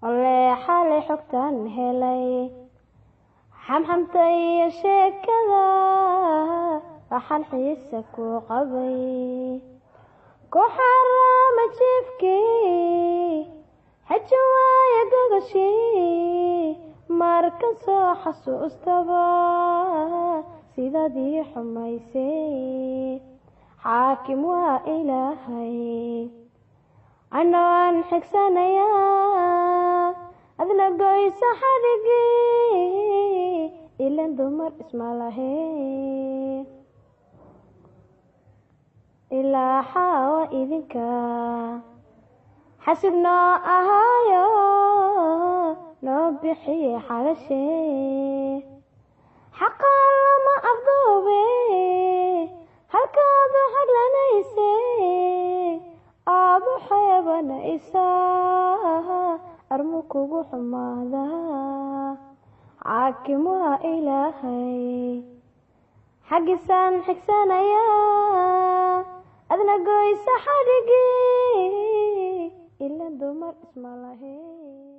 alle xalay xogtaan helay xamxamtay sheekada waxaan xiisa ku qabay ku xarama jiifkii xaja waaya gogashii marka soo xasuustaba sidadii xumaysay xaakim waa ilaahay anaan xigsanayaa adna goysa xadhigii ilan dumar isma lahayn ilaa xaawa idinka xasib noo ahaayo noo bixiye xalashee xaqaa lama afduube halkaadu xaglanaysay aadu xeebanaysa armu kugu xumaada xaakim waa ilaahay xaggisaan xigsanayaa adna goysa xadhigii ilan dumar isma lahayn